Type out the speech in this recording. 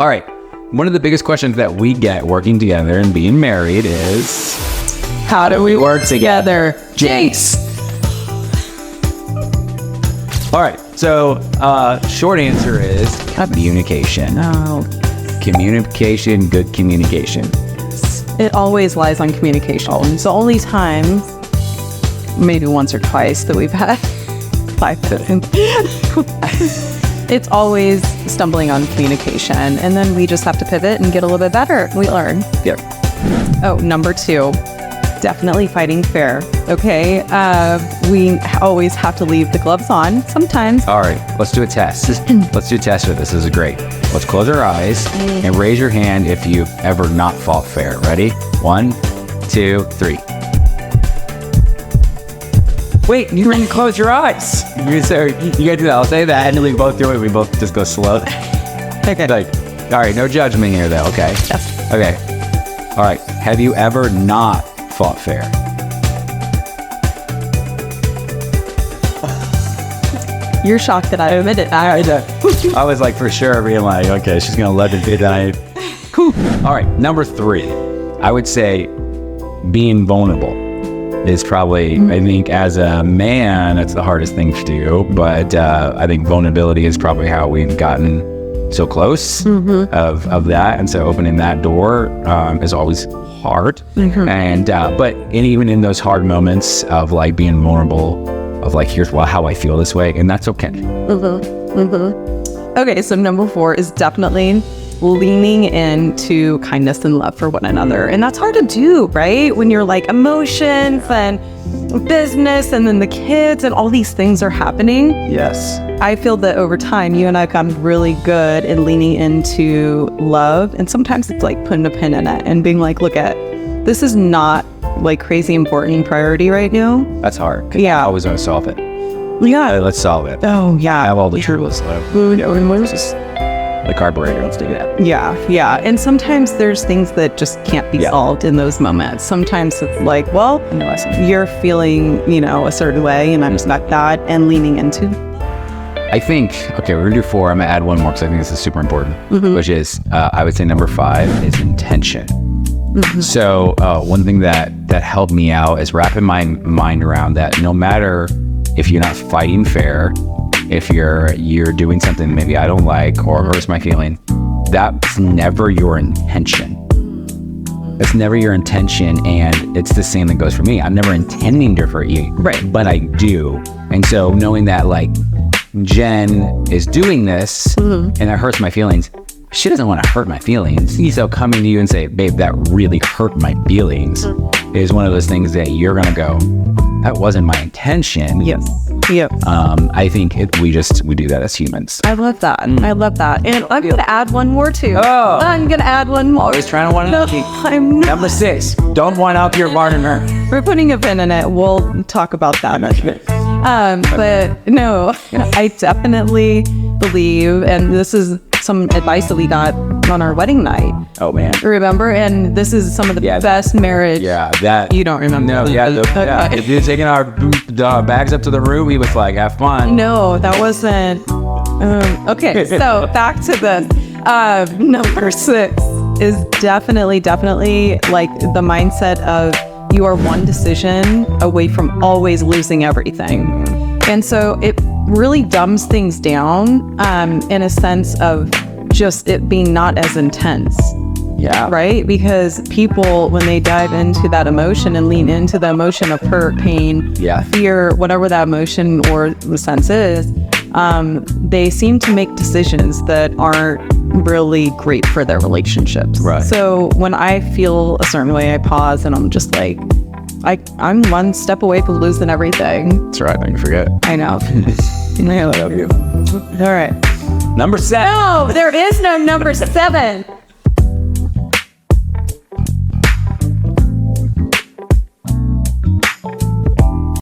All right. One of the biggest questions that we get working together and being married is, how do we work together? Jinx. All right. So, short answer is communication. Oh, Communication, good communication. it always lies on communication. It's the only time, maybe once or twice, that we've had it's always stumbling on communication, and then we just have to pivot and get a little bit better. We learn. Yep. Oh, number 2, definitely fighting fair. Okay, we always have to leave the gloves on sometimes. All right, let's do a test. Let's do a test for this. This is great. Let's close our eyes and raise your hand if you've ever not fought fair. Ready? 1, 2, 3. Wait, you didn't close your eyes. You gotta do that. I'll say that, and then we both do it. We both just go slow. Okay. All right, no judgment here, though. Okay. Yes. Okay. All right. Have you ever not fought fair? You're shocked that I admitted that. I was like, for sure, being like, okay, she's gonna let it be that. All right, number 3, I would say being vulnerable is probably, I think as a man, it's the hardest thing to do, but I think vulnerability is probably how we've gotten so close of that, and so opening that door is always hard. And even in those hard moments of like being vulnerable, of like, here's how I feel this way, and that's okay. Okay, so number 4 is definitely leaning into kindness and love for one another. And that's hard to do, right? When you're like emotions and business and then the kids and all these things are happening. Yes. I feel that over time, you and I have gotten really good at leaning into love. And sometimes it's like putting a pin in it and being like, look at, this is not like crazy important priority right now. That's hard. Yeah. I always want to solve it. Yeah. Let's solve it. Oh, yeah. I have all the tools. The carburetor, let's do that. Yeah. And sometimes there's things that just can't be solved in those moments. Sometimes it's like, well, you're feeling, a certain way, and I'm just not that, and leaning into. I think, okay, we're gonna do 4. I'm gonna add one more because I think this is super important, which is, I would say number 5 is intention. So one thing that helped me out is wrapping my mind around that no matter if you're not fighting fair, if you're doing something maybe I don't like or hurts my feeling, that's never your intention. It's never your intention, and it's the same that goes for me. I'm never intending to hurt you, right? But I do. And so knowing that like Jen is doing this and it hurts my feelings, she doesn't want to hurt my feelings. So coming to you and say, babe, that really hurt my feelings is one of those things that you're gonna go, that wasn't my intention. Yes. Yep. I think we do that as humans. I love that. And I'm going to add one more too. Oh. I'm going to add one more. Always trying to one up. I'm not. Number 6. Don't one up your partner. We're putting a pin in it. We'll talk about that. But no, I definitely believe, and this is some advice that we got on our wedding night. Oh man. Remember? And this is some of the best marriage. Yeah, that. You don't remember. No, yeah. If you're taking our bags up to the room, he was like, have fun. No, that wasn't. Okay, so back to this. Number 6 is definitely like the mindset of you are one decision away from always losing everything. And so it really dumbs things down in a sense of just it being not as intense. Yeah. Right? Because people, when they dive into that emotion and lean into the emotion of hurt, pain, fear, whatever that emotion or the sense is, they seem to make decisions that aren't really great for their relationships. Right. So when I feel a certain way, I pause and I'm just like, I'm one step away from losing everything. That's right. Don't forget. I know. I love you. All right. Number 7. No, there is no number 7.